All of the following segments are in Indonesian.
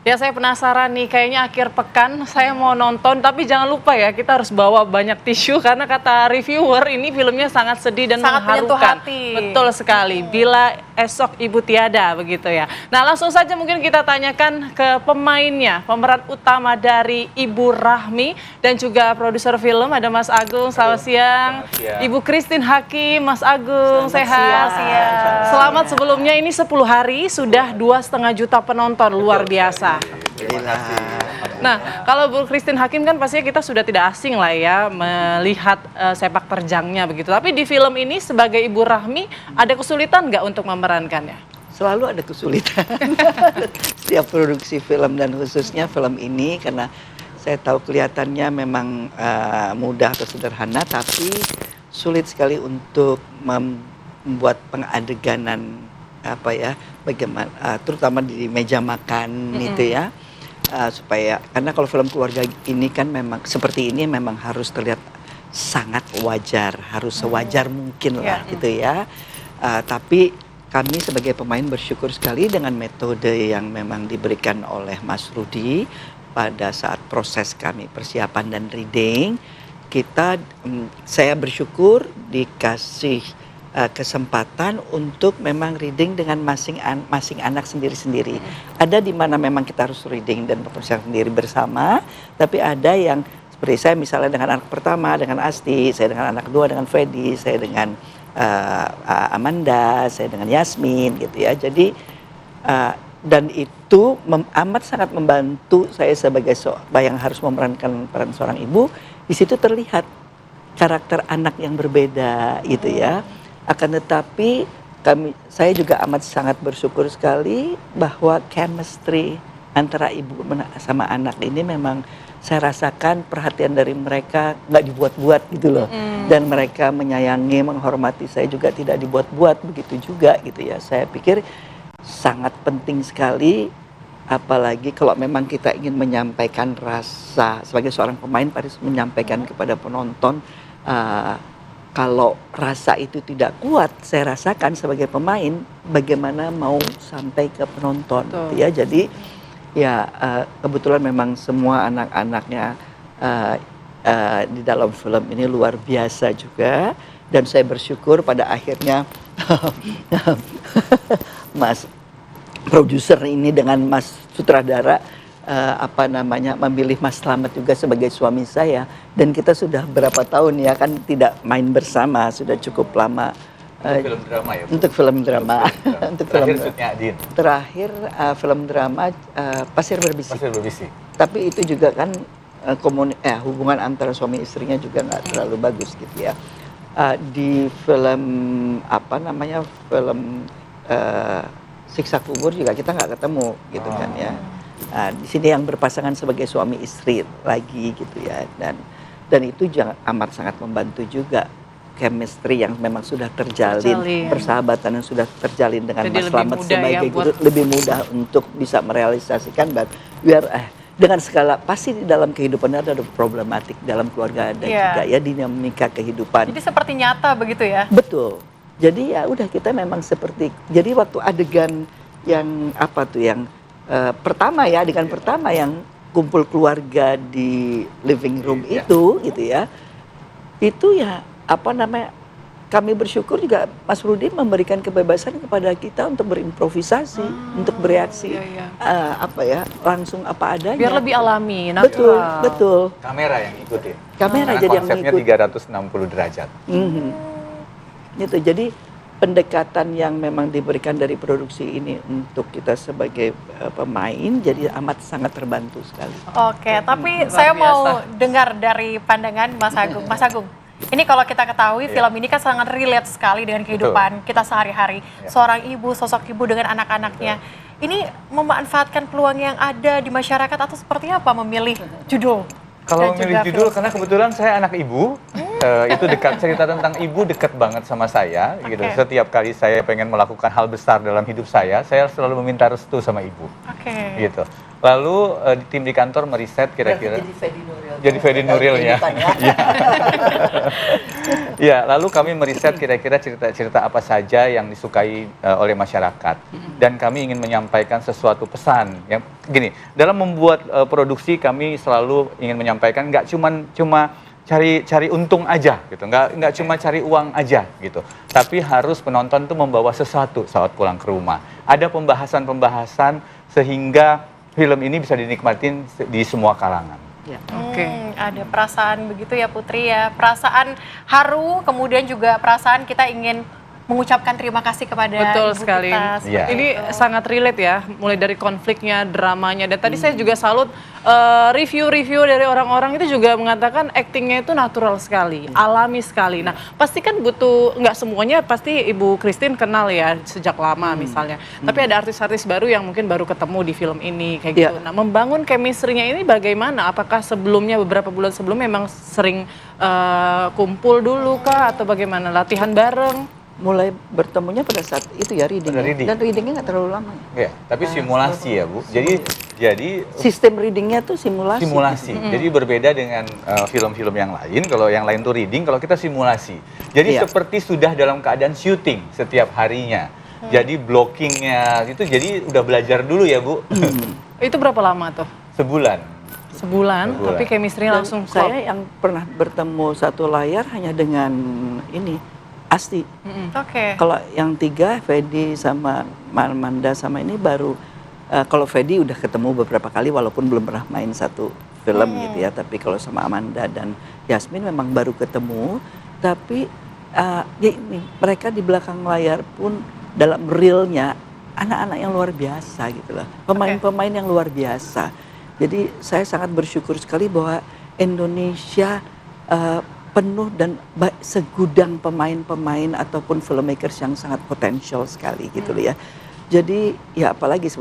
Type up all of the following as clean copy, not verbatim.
Ya saya penasaran nih, kayaknya akhir pekan saya mau nonton, tapi jangan lupa ya kita harus bawa banyak tisu karena kata reviewer ini filmnya sangat sedih dan Sangat menyentuh mengharukan. hati. Betul sekali, bila esok ibu tiada begitu ya. Nah langsung saja mungkin kita tanyakan ke pemainnya, pemeran utama dari Ibu Rahmi dan juga produser film ada Mas Agung, selamat siang. Ibu Christine Hakim, Mas Agung, sehat. Selamat sebelumnya ini 10 hari sudah 2,5 juta penonton, luar biasa. Nah, kalau Bu Christine Hakim kan pastinya kita sudah tidak asing lah ya melihat sepak terjangnya begitu. Tapi di film ini sebagai Ibu Rahmi ada kesulitan nggak untuk memerankannya? Selalu ada kesulitan. Setiap produksi film dan khususnya film ini karena saya tahu kelihatannya memang mudah atau sederhana, tapi sulit sekali untuk membuat pengadeganan apa ya, bagaimana terutama di meja makan itu ya. Supaya karena kalau film keluarga ini kan memang seperti ini memang harus terlihat sangat wajar, harus sewajar mungkin lah gitu ya. Tapi kami sebagai pemain bersyukur sekali dengan metode yang memang diberikan oleh Mas Rudi pada saat proses kami persiapan dan reading. Saya bersyukur dikasih kesempatan untuk memang reading dengan masing anak sendiri-sendiri. Ada di mana memang kita harus reading dan mempersiapkan sendiri bersama, tapi ada yang seperti saya misalnya dengan anak pertama dengan Asti, saya dengan anak kedua dengan Fedi, saya dengan Amanda, saya dengan Yasmin gitu ya. Jadi dan itu amat sangat membantu saya sebagai yang harus memerankan peran seorang ibu. Di situ terlihat karakter anak yang berbeda gitu ya. Akan tetapi saya juga amat sangat bersyukur sekali bahwa chemistry antara ibu sama anak ini memang saya rasakan perhatian dari mereka nggak dibuat-buat gitu loh. Dan mereka menyayangi, menghormati saya juga tidak dibuat-buat begitu juga gitu ya. Saya pikir sangat penting sekali, apalagi kalau memang kita ingin menyampaikan rasa sebagai seorang pemain harus menyampaikan kepada penonton. Kalau rasa itu tidak kuat, saya rasakan sebagai pemain, bagaimana mau sampai ke penonton, gitu ya. Jadi ya kebetulan memang semua anak-anaknya di dalam film ini luar biasa juga, dan saya bersyukur pada akhirnya Mas produser ini dengan Mas sutradara memilih Mas Slamet juga sebagai suami saya, dan kita sudah berapa tahun ya kan tidak main bersama, sudah cukup lama. Film drama ya? Untuk film drama. Untuk terakhir shootnya Adin? Terakhir film drama Pasir Berbisi. Pasir Berbisi. Tapi itu juga kan hubungan antara suami istrinya juga nggak terlalu bagus gitu ya. Di film film Siksa Kubur juga kita nggak ketemu gitu kan ya. Di sini yang berpasangan sebagai suami istri lagi gitu ya, dan itu amat sangat membantu juga chemistry yang memang sudah terjalin, persahabatan yang sudah terjalin dengan Mas Slamet sebagai guru, lebih mudah untuk bisa merealisasikan. Dan dengan segala pasti di dalam kehidupan ada problematik dalam keluarga, ada juga ya dinamika kehidupan. Jadi seperti nyata begitu ya? Betul. Jadi ya udah kita memang seperti, jadi waktu adegan yang pertama ya, adegan pertama yang kumpul keluarga di living room itu gitu ya, itu ya kami bersyukur juga Mas Rudi memberikan kebebasan kepada kita untuk berimprovisasi, untuk bereaksi langsung apa adanya. Biar lebih alami, natural. Betul. Kamera yang ikutin. Kamera karena jadi yang konsepnya 360 derajat. Gitu. Jadi pendekatan yang memang diberikan dari produksi ini untuk kita sebagai pemain jadi amat sangat terbantu sekali. Oke, tapi saya mau dengar dari pandangan Mas Agung. Mas Agung, ini kalau kita ketahui film ini kan sangat relate sekali dengan kehidupan kita sehari-hari. Seorang ibu, sosok ibu dengan anak-anaknya. Ini memanfaatkan peluang yang ada di masyarakat atau seperti apa memilih judul? Kalau memilih judul, karena kebetulan saya anak ibu, itu dekat, cerita tentang ibu dekat banget sama saya gitu. Oke. Setiap kali saya pengen melakukan hal besar dalam hidup saya selalu meminta restu sama ibu. Oke. Gitu. Lalu tim di kantor meriset kira-kira jadi Fedi Nuril-nya. Iya. Ya, lalu kami meriset kira-kira cerita-cerita apa saja yang disukai oleh masyarakat. Dan kami ingin menyampaikan sesuatu pesan. Yang gini, dalam membuat produksi kami selalu ingin menyampaikan nggak cuma cari untung aja gitu, nggak cuma cari uang aja gitu, tapi harus penonton tuh membawa sesuatu saat pulang ke rumah. Ada pembahasan-pembahasan sehingga film ini bisa dinikmatin di semua kalangan. Ya. Oke. Ada perasaan begitu ya Putri ya, perasaan haru, kemudian juga perasaan kita ingin mengucapkan terima kasih kepada Betul ibu sekali. kita. Iya. seperti Ini itu. sangat relate ya, mulai dari konfliknya, dramanya. Dan tadi saya juga salut review-review dari orang-orang itu juga mengatakan aktingnya itu natural sekali, alami sekali. Nah, pasti kan butuh, nggak semuanya pasti Ibu Christine kenal ya sejak lama misalnya. Tapi ada artis-artis baru yang mungkin baru ketemu di film ini kayak gitu. Iya. Nah, membangun chemistry-nya ini bagaimana? Apakah sebelumnya beberapa bulan sebelum memang sering kumpul dulu kah atau bagaimana? Latihan bareng? Mulai bertemunya pada saat itu ya reading. Pada reading. Dan readingnya nggak terlalu lama. Ya, tapi simulasi ya Bu. Jadi Sistem readingnya tuh simulasi. simulasi. Jadi berbeda dengan film-film yang lain. Kalau yang lain tuh reading, kalau kita simulasi. Jadi Iya. seperti sudah dalam keadaan syuting setiap harinya. Jadi blockingnya itu jadi udah belajar dulu ya Bu. Itu berapa lama tuh? Sebulan. Sebulan, Sebulan. tapi chemistry Dan langsung klop. saya yang pernah bertemu satu layar hanya dengan ini Asti. Oke. Kalau yang tiga, Fedi sama Manda sama ini baru, kalau Fedi udah ketemu beberapa kali walaupun belum pernah main satu film gitu ya. Tapi kalau sama Amanda dan Yasmin memang baru ketemu. Tapi ya ini, mereka di belakang layar pun dalam realnya anak-anak yang luar biasa gitu loh. Pemain-pemain yang luar biasa. Jadi saya sangat bersyukur sekali bahwa Indonesia penuh dan segudang pemain-pemain ataupun filmmakers yang sangat potensial sekali gitu loh ya. Jadi ya apalagi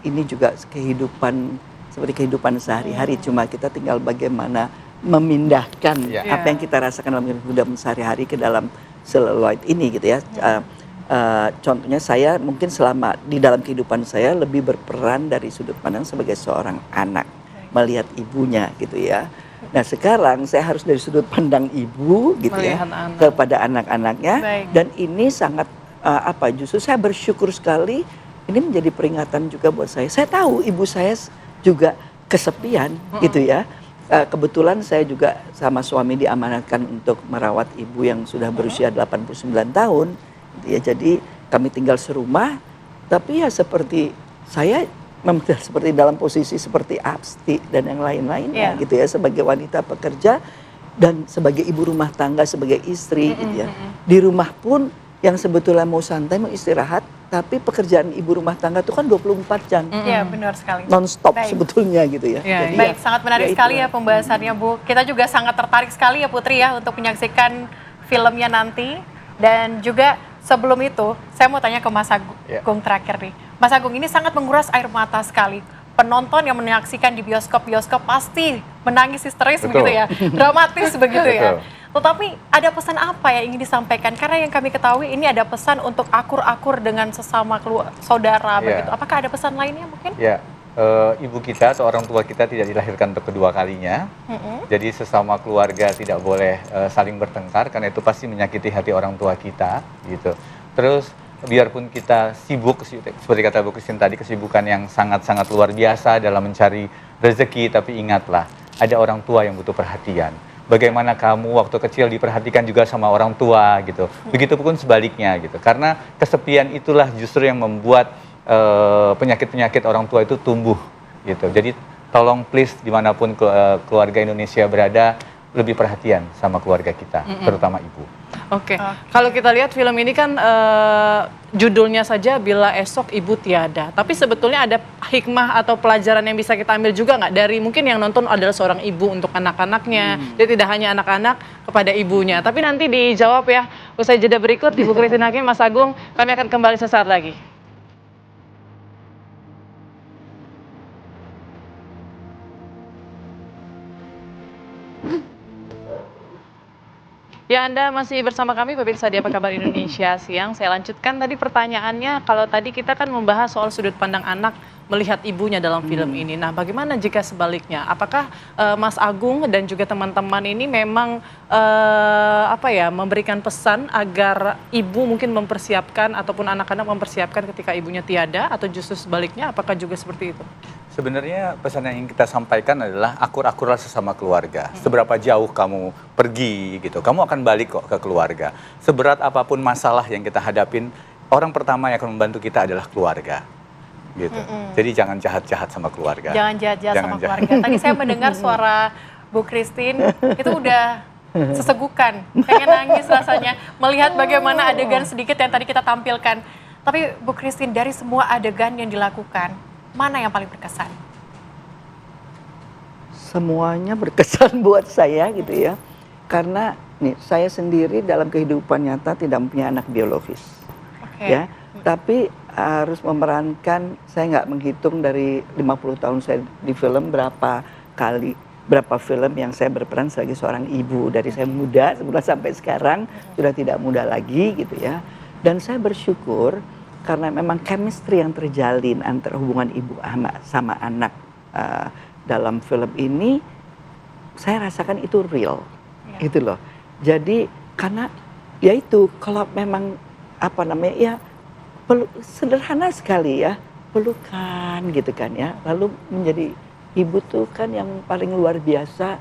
ini juga kehidupan seperti kehidupan sehari-hari, cuma kita tinggal bagaimana memindahkan Ya. apa yang kita rasakan dalam kehidupan sehari-hari ke dalam seluloid ini gitu ya. Contohnya saya mungkin selama di dalam kehidupan saya lebih berperan dari sudut pandang sebagai seorang anak melihat ibunya gitu ya. Nah sekarang saya harus dari sudut pandang ibu gitu Melihat ya anak. kepada anak-anaknya. Baik. Dan ini sangat justru saya bersyukur sekali, ini menjadi peringatan juga buat saya. Saya tahu ibu saya juga kesepian gitu ya. Kebetulan saya juga sama suami diamanatkan untuk merawat ibu yang sudah berusia 89 tahun gitu ya. Jadi kami tinggal serumah, tapi ya seperti saya seperti dalam posisi seperti Asti dan yang lain-lainnya gitu ya, sebagai wanita pekerja dan sebagai ibu rumah tangga, sebagai istri gitu ya. Di rumah pun yang sebetulnya mau santai, mau istirahat, tapi pekerjaan ibu rumah tangga itu kan 24 jam. Iya, benar sekali. Non-stop Baik. sebetulnya gitu ya. Iya, Jadi iya. Baik, sangat menarik ya sekali ya itulah. pembahasannya Bu. Kita juga sangat tertarik sekali ya Putri ya untuk menyaksikan filmnya nanti. Dan juga sebelum itu, saya mau tanya ke Mas Agung Ya. terakhir nih. Mas Agung, ini sangat menguras air mata sekali. Penonton yang menyaksikan di bioskop-bioskop pasti menangis histeris Betul. begitu ya, dramatis begitu ya. Betul. Tetapi ada pesan apa yang ingin disampaikan? Karena yang kami ketahui ini ada pesan untuk akur-akur dengan sesama saudara Ya. begitu. Apakah ada pesan lainnya mungkin? Ya, ibu kita atau orang tua kita tidak dilahirkan untuk kedua kalinya. Jadi sesama keluarga tidak boleh saling bertengkar karena itu pasti menyakiti hati orang tua kita gitu. Terus biarpun kita sibuk seperti kata Bu Christine tadi, kesibukan yang sangat-sangat luar biasa dalam mencari rezeki, tapi ingatlah ada orang tua yang butuh perhatian. Bagaimana kamu waktu kecil diperhatikan juga sama orang tua gitu. Begitupun sebaliknya gitu. Karena kesepian itulah justru yang membuat penyakit-penyakit orang tua itu tumbuh gitu. Jadi tolong please dimanapun keluarga Indonesia berada, lebih perhatian sama keluarga kita, terutama ibu. Oke. Kalau kita lihat film ini kan judulnya saja Bila Esok Ibu Tiada. Tapi sebetulnya ada hikmah atau pelajaran yang bisa kita ambil juga nggak dari mungkin yang nonton adalah seorang ibu untuk anak-anaknya. Dia tidak hanya anak-anak kepada ibunya. Tapi nanti dijawab ya usai jeda berikut Ibu Christine Hakim, Mas Agung. Kami akan kembali sesaat lagi. Ya, Anda masih bersama kami pemirsa di Apa Kabar Indonesia Siang. Saya lanjutkan tadi pertanyaannya, kalau tadi kita kan membahas soal sudut pandang anak melihat ibunya dalam film ini. Nah, bagaimana jika sebaliknya? Apakah Mas Agung dan juga teman-teman ini memang memberikan pesan agar ibu mungkin mempersiapkan ataupun anak-anak mempersiapkan ketika ibunya tiada, atau justru sebaliknya? Apakah juga seperti itu? Sebenarnya pesan yang ingin kita sampaikan adalah akur-akurlah sesama keluarga. Seberapa jauh kamu pergi gitu, kamu akan balik kok ke keluarga. Seberat apapun masalah yang kita hadapin, orang pertama yang akan membantu kita adalah keluarga. Gitu. Jadi jangan jahat-jahat sama keluarga. Jangan jahat-jahat sama keluarga. Tadi saya mendengar suara Bu Christine, itu udah sesegukan. Pengen nangis rasanya melihat bagaimana adegan sedikit yang tadi kita tampilkan. Tapi Bu Christine, dari semua adegan yang dilakukan, mana yang paling berkesan? Semuanya berkesan buat saya gitu ya. Karena nih, saya sendiri dalam kehidupan nyata tidak punya anak biologis. Ya, tapi harus memerankan, saya nggak menghitung dari 50 tahun saya di film berapa film yang saya berperan sebagai seorang ibu, dari saya muda sampai sekarang sudah tidak muda lagi gitu ya. Dan saya bersyukur karena memang chemistry yang terjalin antara hubungan ibu sama anak dalam film ini, saya rasakan itu real, gitu loh. Jadi karena ya itu, kalau memang ya sederhana sekali ya, pelukan gitu kan ya. Lalu menjadi ibu tuh kan yang paling luar biasa.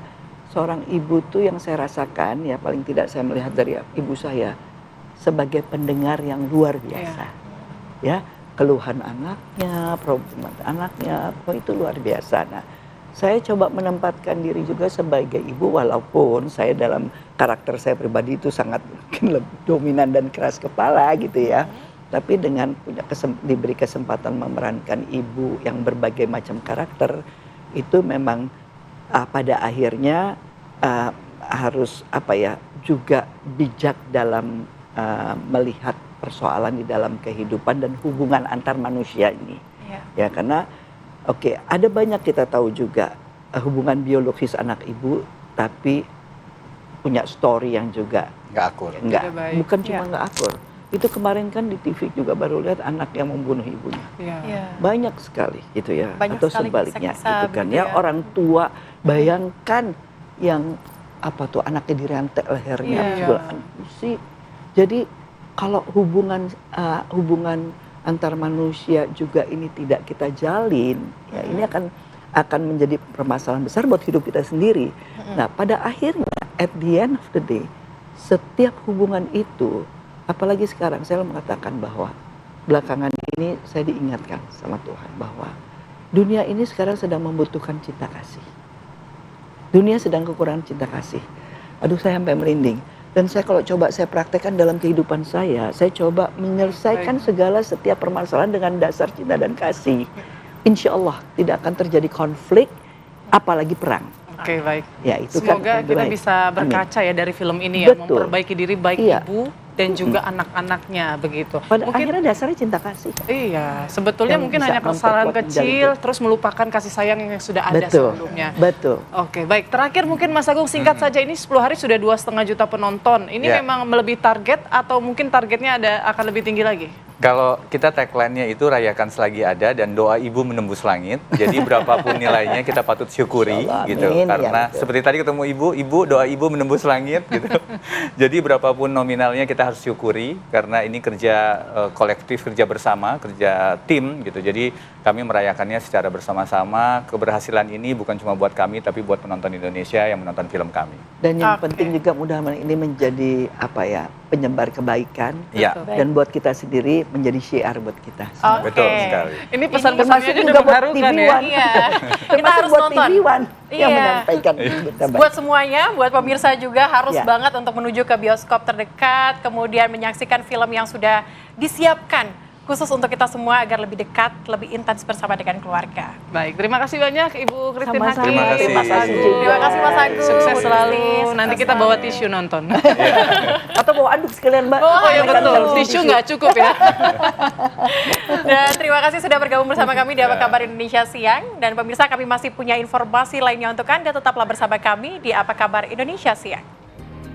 Seorang ibu tuh yang saya rasakan ya, paling tidak saya melihat dari ibu saya sebagai pendengar yang luar biasa. Ya, keluhan anaknya, problem anaknya, itu luar biasa. Nah, saya coba menempatkan diri juga sebagai ibu, walaupun saya dalam karakter saya pribadi itu sangat mungkin lebih dominan dan keras kepala gitu ya. Tapi dengan diberi kesempatan memerankan ibu yang berbagai macam karakter, itu memang pada akhirnya harus juga bijak dalam melihat persoalan di dalam kehidupan dan hubungan antar manusia ini. Ya, karena ada banyak kita tahu juga hubungan biologis anak ibu, tapi punya story yang juga nggak akur. Bukan cuma nggak akur. Itu kemarin kan di TV juga baru lihat anak yang membunuh ibunya. Banyak sekali gitu ya. Banyak atau sekali sebaliknya kisah-kisah gitu kan begitu ya. Orang tua, bayangkan yang anaknya dirantek lehernya. Jadi kalau hubungan antar manusia juga ini tidak kita jalin, ya ini akan menjadi permasalahan besar buat hidup kita sendiri. Nah, pada akhirnya at the end of the day, setiap hubungan itu, apalagi sekarang saya mengatakan bahwa belakangan ini saya diingatkan sama Tuhan bahwa dunia ini sekarang sedang membutuhkan cinta kasih. Dunia sedang kekurangan cinta kasih. Aduh, saya sampai merinding. Dan saya kalau coba saya praktekkan dalam kehidupan saya coba menyelesaikan segala setiap permasalahan dengan dasar cinta dan kasih. Insya Allah tidak akan terjadi konflik, apalagi perang. Oke, baik. Ya, itu semoga kan kita bisa berkaca ya dari film ini ya, memperbaiki diri baik ibu dan juga anak-anaknya begitu. Pada akhirnya dasarnya cinta kasih. Iya, sebetulnya Yang mungkin bisa hanya kesalahan kecil, itu. terus melupakan kasih sayang yang sudah ada sebelumnya. Betul. Oke, baik. Terakhir mungkin Mas Agung singkat saja, ini 10 hari sudah 2,5 juta penonton. Ini memang melebihi target atau mungkin targetnya akan lebih tinggi lagi? Kalau kita tagline-nya itu rayakan selagi ada dan doa ibu menembus langit. Jadi berapapun nilainya kita patut syukuri gitu. Karena seperti tadi ketemu ibu doa ibu menembus langit gitu. Jadi berapapun nominalnya kita harus syukuri karena ini kerja kolektif, kerja bersama, kerja tim gitu. Jadi kami merayakannya secara bersama-sama. Keberhasilan ini bukan cuma buat kami tapi buat penonton Indonesia yang menonton film kami. Dan yang penting juga mudah-mudahan ini menjadi penyebar kebaikan dan buat kita sendiri menjadi syiar buat kita. Betul sekali. Ini pesan-pesannya udah mengharukan ya. Iya. Kita harus nonton. Yang menyampaikan kita. Buat semuanya, buat pemirsa juga harus banget untuk menuju ke bioskop terdekat, kemudian menyaksikan film yang sudah disiapkan khusus untuk kita semua agar lebih dekat, lebih intens bersama dengan keluarga. Baik, terima kasih banyak Ibu Christine Hakim. Terima kasih. Mas Agung. Terima kasih Mas Agung. Sukses selalu. Nanti kita bawa tisu nonton. Atau bawa anduk sekalian, Mbak. Oh ya betul, tisu nggak cukup ya. Dan terima kasih sudah bergabung bersama kami di Apa Kabar Indonesia Siang. Dan pemirsa, kami masih punya informasi lainnya untuk Anda. Tetaplah bersama kami di Apa Kabar Indonesia Siang.